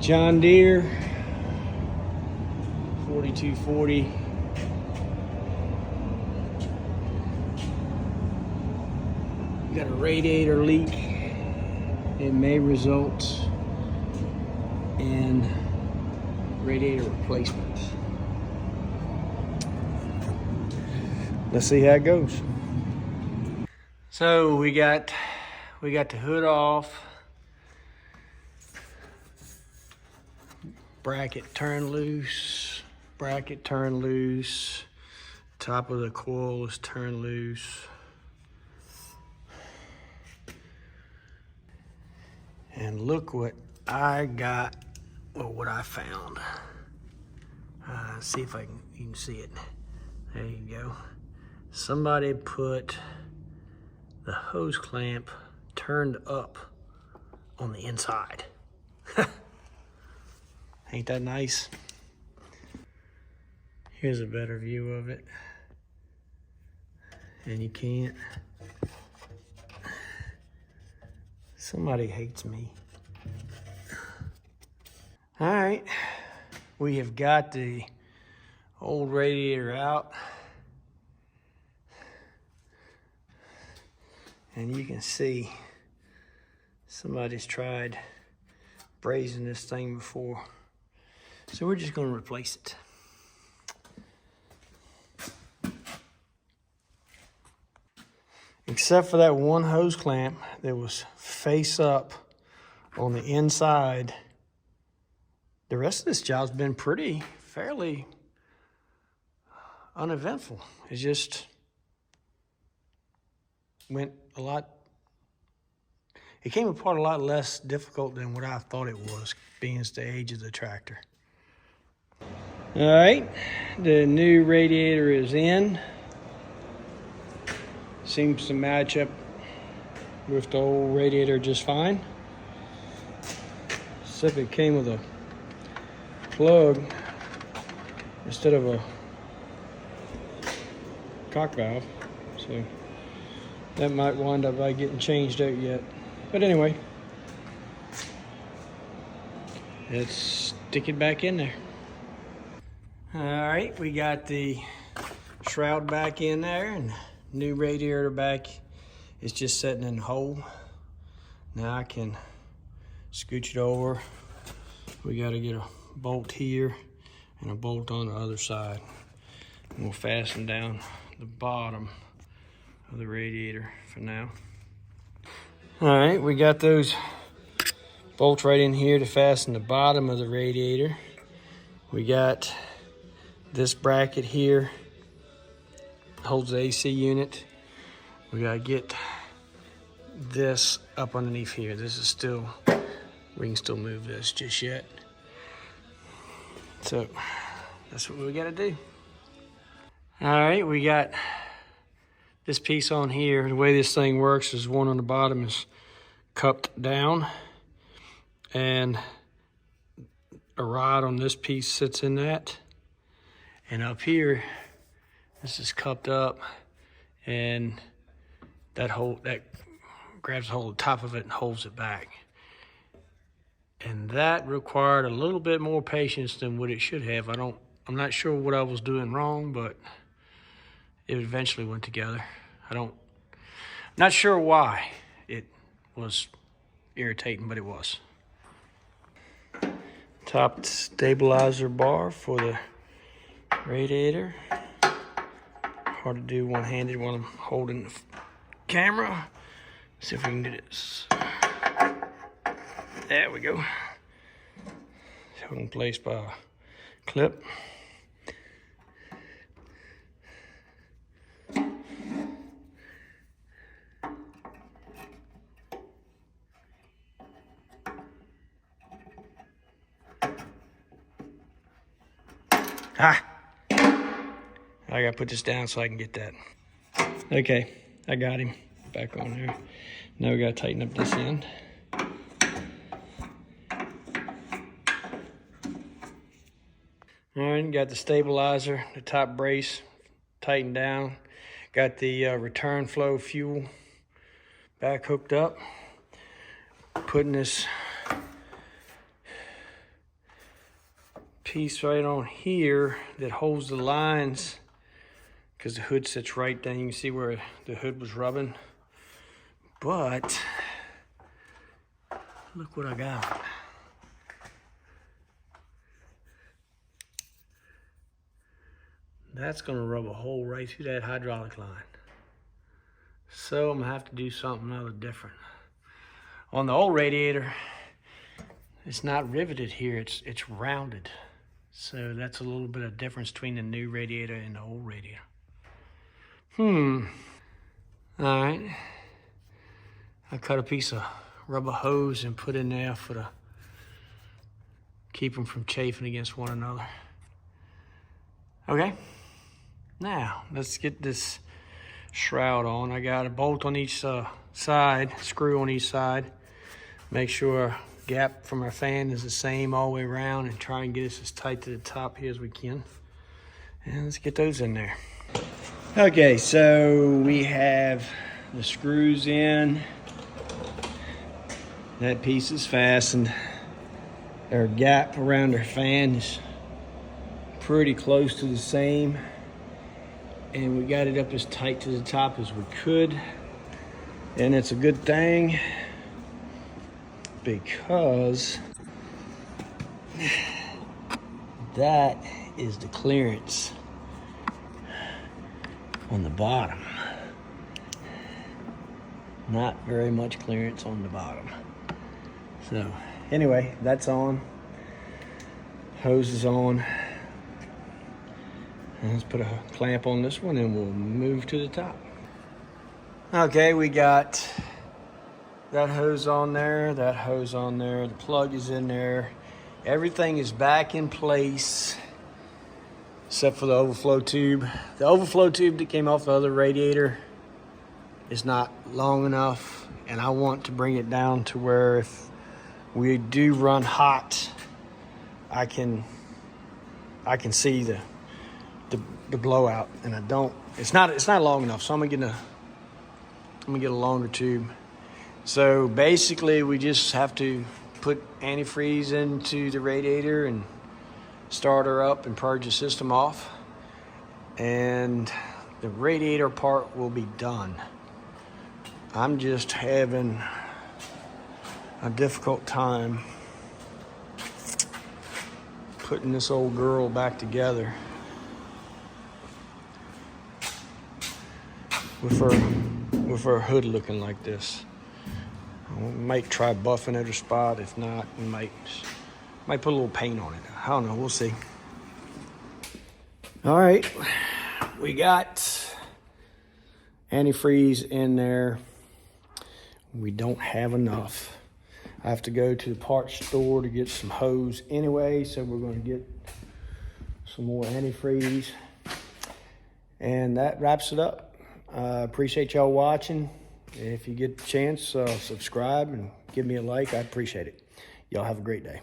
John Deere 4240. Got a radiator leak. It may result in radiator replacement. Let's see how it goes. So we got the hood off. Bracket turned loose. Bracket turned loose. Top of the coil is turned loose. And look what I got, or what I found. See if you can see it. There you go. Somebody put the hose clamp turned up on the inside. Ain't that nice? Here's a better view of it. And you can't. Somebody hates me. All right, we have got the old radiator out. And you can see somebody's tried brazing this thing before. So we're just gonna replace it. Except for that one hose clamp that was face up on the inside, the rest of this job's been fairly uneventful. It just went a lot, it came apart a lot less difficult than what I thought it was, being the age of the tractor. All right, the new radiator is in. Seems to match up with the old radiator just fine. Except it came with a plug instead of a cock valve. So that might wind up by getting changed out yet. But anyway, let's stick it back in there. All right, we got the shroud back in there, and new radiator back is just sitting in the hole. Now I can scooch it over. We got to get a bolt here and a bolt on the other side. And we'll fasten down the bottom of the radiator for now. All right, we got those bolts right in here to fasten the bottom of the radiator. We got this bracket here, holds the AC unit. We gotta get this up underneath here. This is still, we can still move this just yet. So that's what we gotta do. All right, we got this piece on here. The way this thing works is one on the bottom is cupped down, and a rod on this piece sits in that. And up here, this is cupped up, and that grabs a hold of the top of it and holds it back. And that required a little bit more patience than what it should have. I'm not sure what I was doing wrong, but it eventually went together. Not sure why it was irritating, but it was. Top stabilizer bar for the radiator. Hard to do one-handed while I'm holding the camera. Let's see if we can do this. There we go. Held in place by a clip. I gotta put this down so I can get that. Okay, I got him back on there. Now we gotta tighten up this end. All right, got the stabilizer, the top brace tightened down. Got the return flow fuel back hooked up. Putting this piece right on here that holds the lines, because the hood sits right down. You can see where the hood was rubbing. But look what I got. That's gonna rub a hole right through that hydraulic line. So I'm gonna have to do something other different. On the old radiator, it's not riveted here, it's rounded. So that's a little bit of difference between the new radiator and the old radiator. All right. I cut a piece of rubber hose and put in there for the keep them from chafing against one another. Okay. Now let's get this shroud on. I got a bolt on each side, screw on each side. Make sure gap from our fan is the same all the way around, and try and get us as tight to the top here as we can. And let's get those in there. Okay, so we have the screws in. That piece is fastened. Our gap around our fan is pretty close to the same. And we got it up as tight to the top as we could. And it's a good thing, because that is the clearance on the bottom. Not very much clearance on the bottom. So anyway, that's on. Hose is on. And let's put a clamp on this one and we'll move to the top. Okay, we got that hose on there, that hose on there, the plug is in there. Everything is back in place except for the overflow tube. The overflow tube that came off the other radiator is not long enough, and I want to bring it down to where if we do run hot, I can see the blowout, and I don't. It's not long enough, so I'm gonna get a longer tube. So basically, we just have to put antifreeze into the radiator and start her up and purge the system off, and the radiator part will be done. I'm just having a difficult time putting this old girl back together with her hood looking like this. I might try buffing at her spot. If not, we might put a little paint on it. I don't know, we'll see. All right, we got antifreeze in there. We don't have enough. I have to go to the parts store to get some hose anyway, so we're gonna get some more antifreeze. And that wraps it up. Appreciate y'all watching. If you get the chance, subscribe and give me a like. I appreciate it. Y'all have a great day.